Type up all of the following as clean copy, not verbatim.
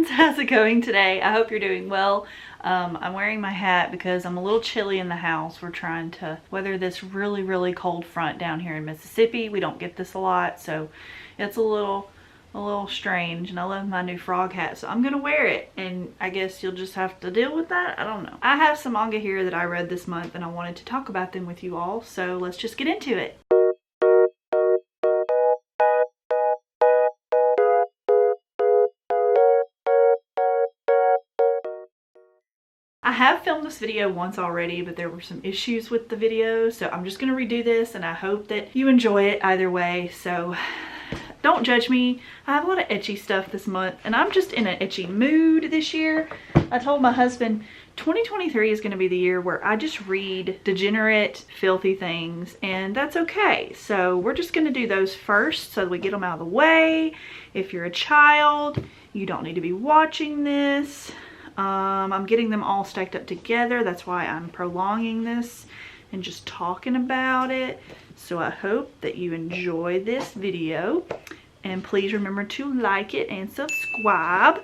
friends, how's it going today? I hope you're doing well. I'm wearing my hat because I'm a little chilly in the house. We're trying to weather this really cold front down here in Mississippi. We don't get this a lot, so it's a little strange, and I love my new frog hat, so I'm gonna wear it, and I guess you'll just have to deal with that. I don't know. I have some manga here that I read this month, and I wanted to talk about them with you all, so let's just get into it. I have filmed this video once already, but there were some issues with the video, so I'm just gonna redo this, and I hope that you enjoy it either way. So don't judge me. I have a lot of ecchi stuff this month, and I'm just in an ecchi mood this year. I told my husband 2023 is going to be the year where I just read degenerate, filthy things, and that's okay. So we're just going to do those first so that we get them out of the way. If you're a child, you don't need to be watching this. I'm getting them all stacked up together. That's why I'm prolonging this and just talking about it. So I hope that you enjoy this video, and please remember to like it and subscribe,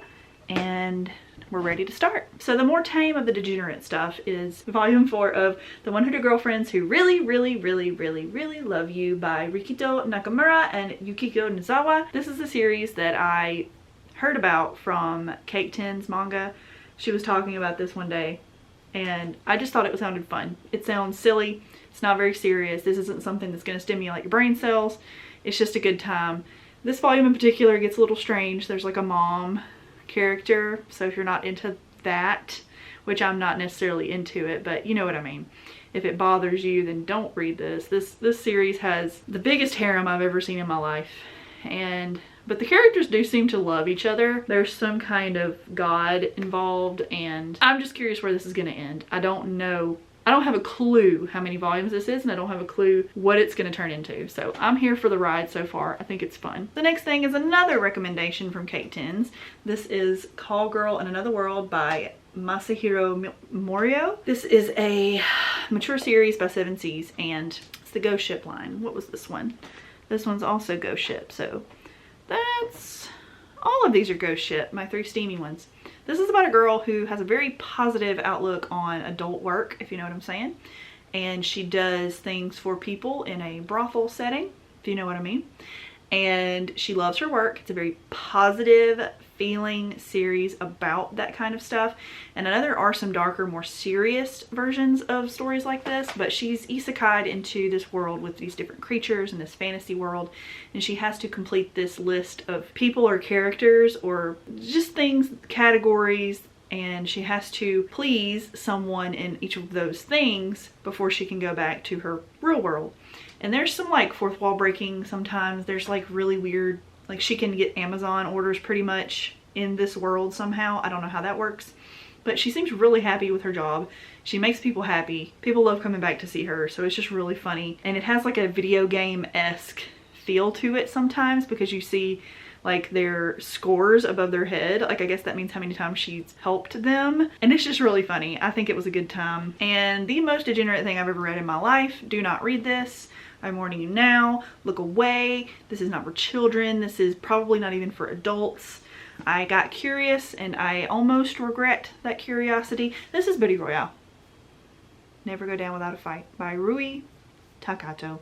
and we're ready to start. So the more tame of the degenerate stuff is volume 4 of The 100 Girlfriends Who Really Love You by Rikito Nakamura and Yukiko Nozawa. This is a series that I heard about from Cake Tin's Manga. She was talking about this one day, and I just thought it sounded fun. It sounds silly. It's not very serious. This isn't something that's going to stimulate your brain cells. It's just a good time. This volume in particular gets a little strange. There's like a mom character, so if you're not into that, which I'm not necessarily into it, but you know what I mean. If it bothers you, then don't read this. This series has the biggest harem I've ever seen in my life, but the characters do seem to love each other. There's some kind of god involved, and I'm just curious where this is going to end. I don't know. I don't have a clue how many volumes this is, and I don't have a clue what it's going to turn into. So I'm here for the ride so far. I think it's fun. The next thing is another recommendation from Cake Tins. This is Call Girl in Another World by Masahiro Morio. This is a mature series by 7 Seas, and it's the Ghost Ship line. What was this one? This one's also Ghost Ship, so that's all of these are Ghost Ship, my 3 steamy ones. This is about a girl who has a very positive outlook on adult work, if you know what I'm saying. And she does things for people in a brothel setting, if you know what I mean. And she loves her work. It's a very positive feeling series about that kind of stuff. And I know there are some darker, more serious versions of stories like this, but she's isekai'd into this world with these different creatures in this fantasy world, and she has to complete this list of people or characters or just things, categories, and she has to please someone in each of those things before she can go back to her real world. And there's some like fourth wall breaking sometimes. There's like really weird, like she can get Amazon orders pretty much in this world somehow. I don't know how that works, but she seems really happy with her job. She makes people happy. People love coming back to see her, so it's just really funny. And it has like a video game-esque feel to it sometimes, because you see like their scores above their head. Like I guess that means how many times she's helped them. And it's just really funny. I think it was a good time. And the most degenerate thing I've ever read in my life. Do not read this. I'm warning you now. Look away. This is not for children. This is probably not even for adults. I got curious and I almost regret that curiosity. This is Biddy Royale. Never Go Down Without a Fight by Rui Takato,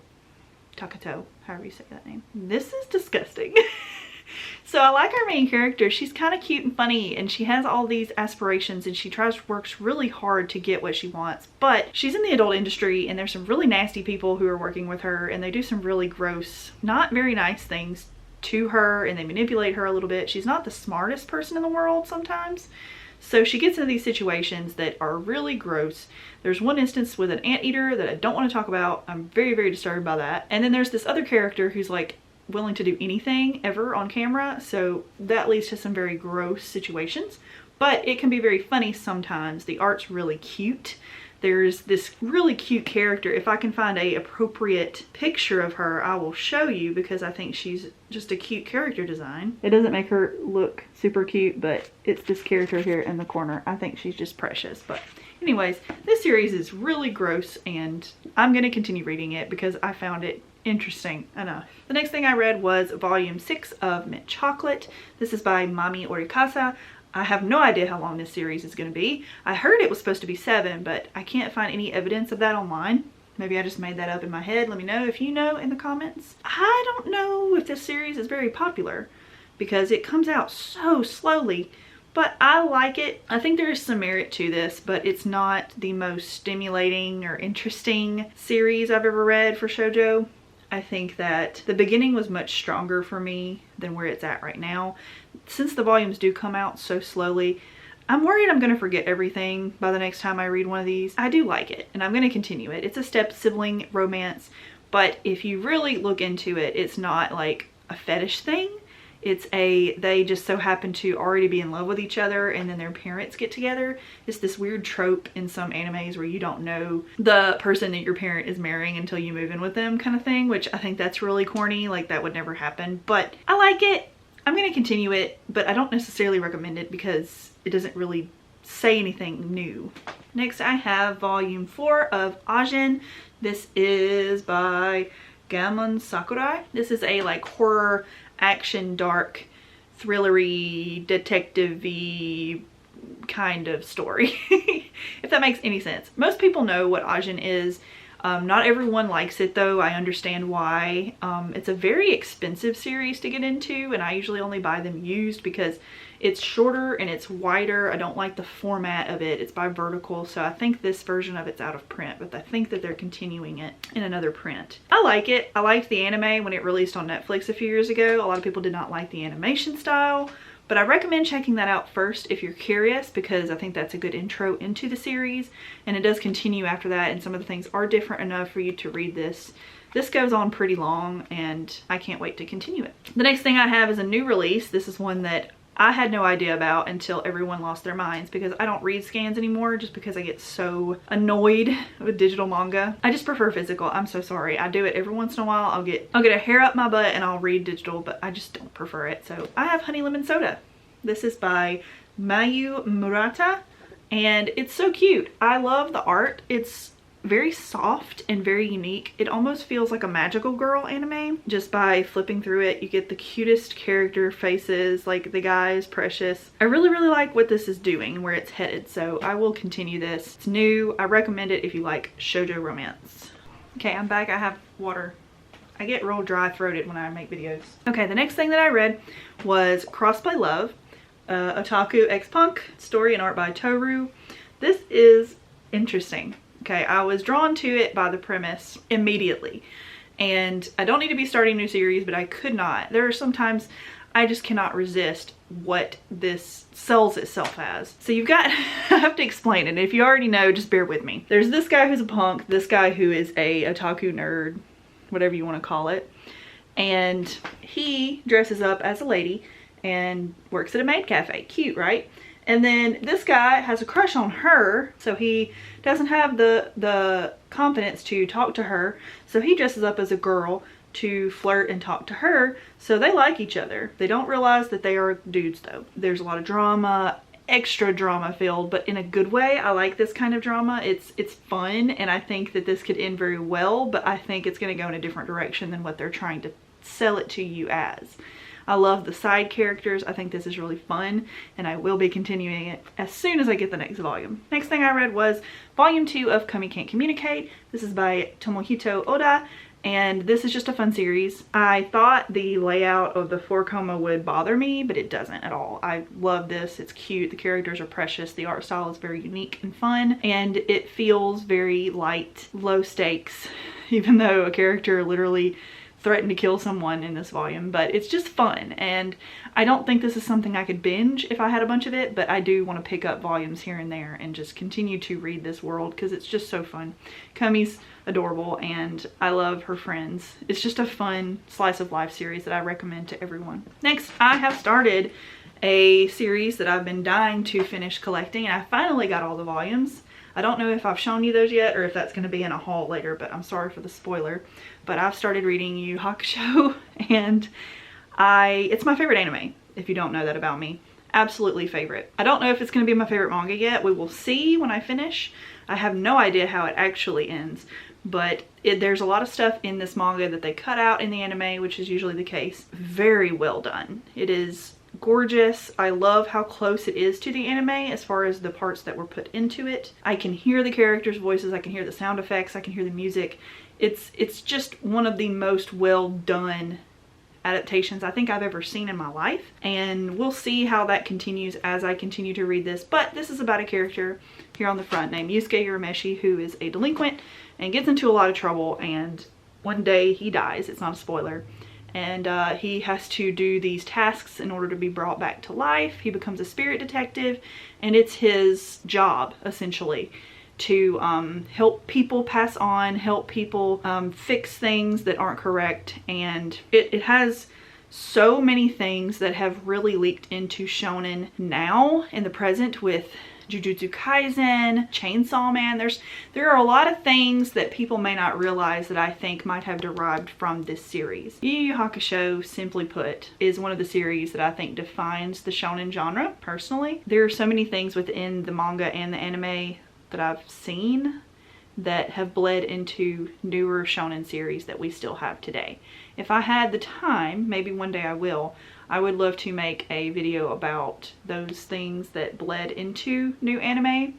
however you say that name. This is disgusting. So I like our main character. She's kind of cute and funny, and she has all these aspirations, and she works really hard to get what she wants. But she's in the adult industry, and there's some really nasty people who are working with her, and they do some really gross, not very nice things to her, and they manipulate her a little bit. She's not the smartest person in the world sometimes. So she gets into these situations that are really gross. There's one instance with an anteater that I don't want to talk about. I'm very disturbed by that. And then there's this other character who's like willing to do anything ever on camera, so that leads to some very gross situations, but it can be very funny sometimes. The art's really cute. There's this really cute character. If I can find a appropriate picture of her, I will show you, because I think she's just a cute character design. It doesn't make her look super cute, but it's this character here in the corner. I think she's just precious. But anyways, this series is really gross, and I'm going to continue reading it because I found it interesting enough. The next thing I read was volume 6 of Mint Chocolate. This is by Mami Orikasa. I have no idea how long this series is going to be. I heard it was supposed to be 7, but I can't find any evidence of that online. Maybe I just made that up in my head. Let me know if you know in the comments. I don't know if this series is very popular because it comes out so slowly, but I like it. I think there is some merit to this, but it's not the most stimulating or interesting series I've ever read for shoujo. I think that the beginning was much stronger for me than where it's at right now. Since the volumes do come out so slowly, I'm worried I'm going to forget everything by the next time I read one of these. I do like it, and I'm going to continue it. It's a step-sibling romance, but if you really look into it, it's not like a fetish thing. It's they just so happen to already be in love with each other, and then their parents get together. It's this weird trope in some animes where you don't know the person that your parent is marrying until you move in with them kind of thing, which I think that's really corny. Like, that would never happen, but I like it. I'm going to continue it, but I don't necessarily recommend it because it doesn't really say anything new. Next, I have volume 4 of Ajin. This is by Gamon Sakurai. This is a like horror, action, dark, thrillery, detective-y kind of story. If that makes any sense. Most people know what Ajin is. Not everyone likes it though. I understand why. It's a very expensive series to get into, and I usually only buy them used because it's shorter and it's wider. I don't like the format of it. It's by Vertical, so I think this version of it's out of print, but I think that they're continuing it in another print. I like it. I liked the anime when it released on Netflix a few years ago. A lot of people did not like the animation style, but I recommend checking that out first if you're curious, because I think that's a good intro into the series, and it does continue after that, and some of the things are different enough for you to read this. This goes on pretty long, and I can't wait to continue it. The next thing I have is a new release. This is one that I had no idea about until everyone lost their minds, because I don't read scans anymore just because I get so annoyed with digital manga. I just prefer physical. I'm so sorry. I do it every once in a while. I'll get a hair up my butt and I'll read digital, but I just don't prefer it. So I have Honey Lemon Soda. This is by Mayu Murata, and it's so cute. I love the art. It's very soft and very unique. It almost feels like a magical girl anime. Just by flipping through it, you get the cutest character faces. Like, the guy is precious. I really like what this is doing, where it's headed, so I will continue this. It's new. I recommend it if you like shoujo romance. Okay, I'm back. I have water. I get real dry-throated when I make videos. Okay, the next thing that I read was Crossplay Love, Otaku X Punk, story and art by Toru. This is interesting. Okay, I was drawn to it by the premise immediately, and I don't need to be starting a new series, but I could not. There are sometimes I just cannot resist what this sells itself as. So you've got, I have to explain it. If you already know, just bear with me. There's this guy who's a punk, this guy who is a otaku nerd, whatever you want to call it, and he dresses up as a lady and works at a maid cafe. Cute, right? And then this guy has a crush on her, so he doesn't have the confidence to talk to her, so he dresses up as a girl to flirt and talk to her, so they like each other. They don't realize that they are dudes though. There's a lot of drama, extra drama filled, but in a good way. I like this kind of drama. It's fun, and I think that this could end very well, but I think it's going to go in a different direction than what they're trying to sell it to you as. I love the side characters. I think this is really fun, and I will be continuing it as soon as I get the next volume. Next thing I read was volume 2 of Kami Can't Communicate. This is by Tomohito Oda, and this is just a fun series. I thought the layout of the 4-koma would bother me, but it doesn't at all. I love this. It's cute. The characters are precious. The art style is very unique and fun, and it feels very light, low stakes, even though a character literally threatened to kill someone in this volume. But it's just fun, and I don't think this is something I could binge if I had a bunch of it, but I do want to pick up volumes here and there and just continue to read this world because it's just so fun. Kami's adorable, and I love her friends. It's just a fun slice of life series that I recommend to everyone. Next, I have started a series that I've been dying to finish collecting, and I finally got all the volumes. I don't know if I've shown you those yet or if that's going to be in a haul later, but I'm sorry for the spoiler. But I've started reading Yu Yu Hakusho, and it's my favorite anime, if you don't know that about me. Absolutely favorite. I don't know if it's going to be my favorite manga yet. We will see when I finish. I have no idea how it actually ends, but there's a lot of stuff in this manga that they cut out in the anime, which is usually the case. Very well done. It is gorgeous. I love how close it is to the anime as far as the parts that were put into it. I can hear the characters' voices, I can hear the sound effects, I can hear the music. It's just one of the most well done adaptations I think I've ever seen in my life, and we'll see how that continues as I continue to read this. But this is about a character here on the front named Yusuke Urameshi, who is a delinquent and gets into a lot of trouble, and one day he dies. It's not a spoiler. And he has to do these tasks in order to be brought back to life. He becomes a spirit detective, and it's his job essentially to help people pass on, help people fix things that aren't correct. And it has so many things that have really leaked into shonen now in the present with Jujutsu Kaisen, Chainsaw Man. There are a lot of things that people may not realize that I think might have derived from this series. Yu Yu Hakusho, simply put, is one of the series that I think defines the shonen genre, personally. There are so many things within the manga and the anime that I've seen that have bled into newer shonen series that we still have today. If I had the time, maybe one day I will, I would love to make a video about those things that bled into new anime.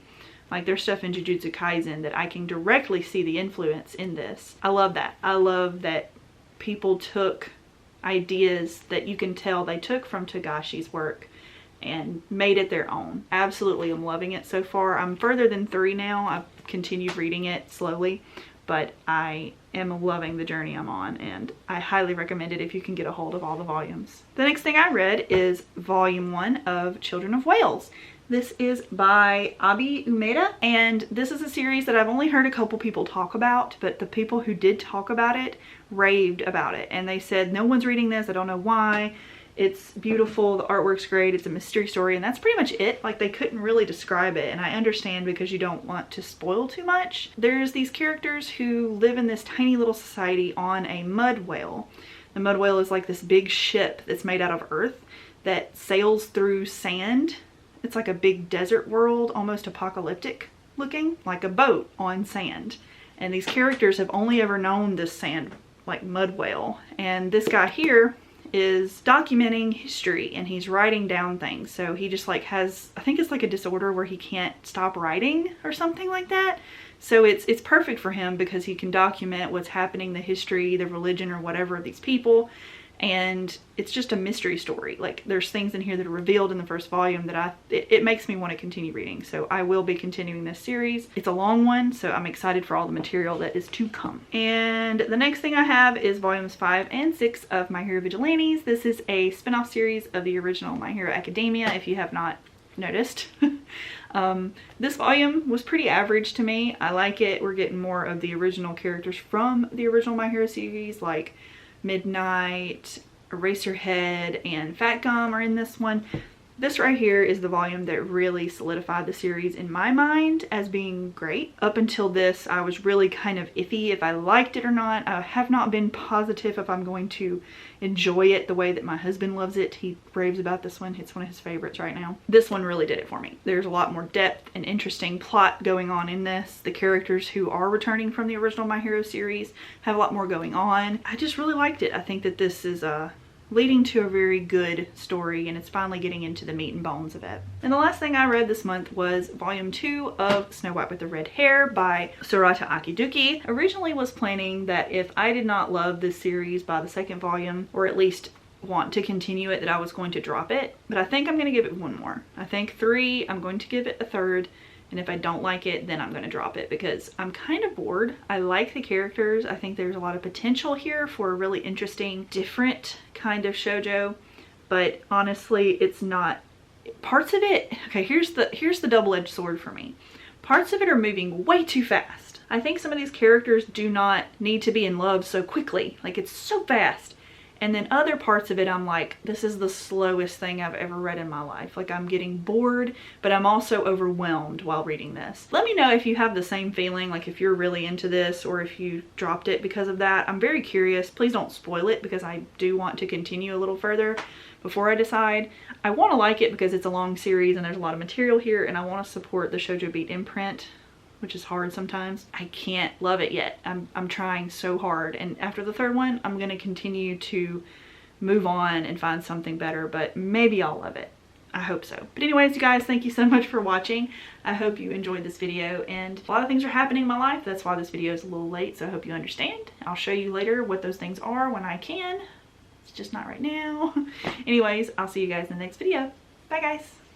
Like there's stuff in Jujutsu Kaisen that I can directly see the influence in this. I love that. I love that people took ideas that you can tell they took from Togashi's work and made it their own. Absolutely, I'm loving it so far. I'm further than 3 now. I've continued reading it slowly, but I am loving the journey I'm on, and I highly recommend it if you can get a hold of all the volumes. The next thing I read is volume 1 of Children of Whales. This is by Abi Umeda, and this is a series that I've only heard a couple people talk about, but the people who did talk about it raved about it, and they said no one's reading this, I don't know why. It's beautiful, the artwork's great, it's a mystery story, and that's pretty much it. Like, they couldn't really describe it, and I understand because you don't want to spoil too much. There's these characters who live in this tiny little society on a mud whale. The mud whale is like this big ship that's made out of earth that sails through sand. It's like a big desert world, almost apocalyptic looking, like a boat on sand. And these characters have only ever known this sand, like mud whale. And this guy here is documenting history, and he's writing down things. So he just like has, I think it's like a disorder where he can't stop writing or something like that. So it's perfect for him because he can document what's happening, the history, the religion, or whatever of these people. And it's just a mystery story. Like, there's things in here that are revealed in the first volume that it makes me want to continue reading. So I will be continuing this series. It's a long one, so I'm excited for all the material that is to come. And the next thing I have is volumes 5 and 6 of My Hero Vigilantes. This is a spin-off series of the original My Hero Academia, if you have not noticed. This volume was pretty average to me. I like it. We're getting more of the original characters from the original My Hero series, like Midnight, Eraserhead, and Fat Gum are in this one. This right here is the volume that really solidified the series in my mind as being great. Up until this, I was really kind of iffy if I liked it or not. I have not been positive if I'm going to enjoy it the way that my husband loves it. He raves about this one. It's one of his favorites right now. This one really did it for me. There's a lot more depth and interesting plot going on in this. The characters who are returning from the original My Hero series have a lot more going on. I just really liked it. I think that this is leading to a very good story, and it's finally getting into the meat and bones of it. And the last thing I read this month was volume 2 of Snow White with the Red Hair by Sorata Akiduki. Originally was planning that if I did not love this series by the second volume, or at least want to continue it, that I was going to drop it. But I think I'm going to give it one more. I think 3, I'm going to give it a third. And if I don't like it, then I'm going to drop it because I'm kind of bored. I like the characters. I think there's a lot of potential here for a really interesting, different kind of shoujo. But honestly, it's not. Parts of it, okay, here's the double-edged sword for me. Parts of it are moving way too fast. I think some of these characters do not need to be in love so quickly. Like, it's so fast. And then other parts of it, I'm like, this is the slowest thing I've ever read in my life. Like, I'm getting bored, but I'm also overwhelmed while reading this. Let me know if you have the same feeling, like if you're really into this or if you dropped it because of that. I'm very curious. Please don't spoil it because I do want to continue a little further before I decide. I want to like it because it's a long series and there's a lot of material here, and I want to support the Shoujo Beat imprint, which is hard sometimes. I can't love it yet. I'm trying so hard, and after the third one I'm going to continue to move on and find something better, but maybe I'll love it. I hope so. But anyways, you guys, thank you so much for watching. I hope you enjoyed this video, and a lot of things are happening in my life. That's why this video is a little late, so I hope you understand. I'll show you later what those things are when I can. It's just not right now. Anyways, I'll see you guys in the next video. Bye guys.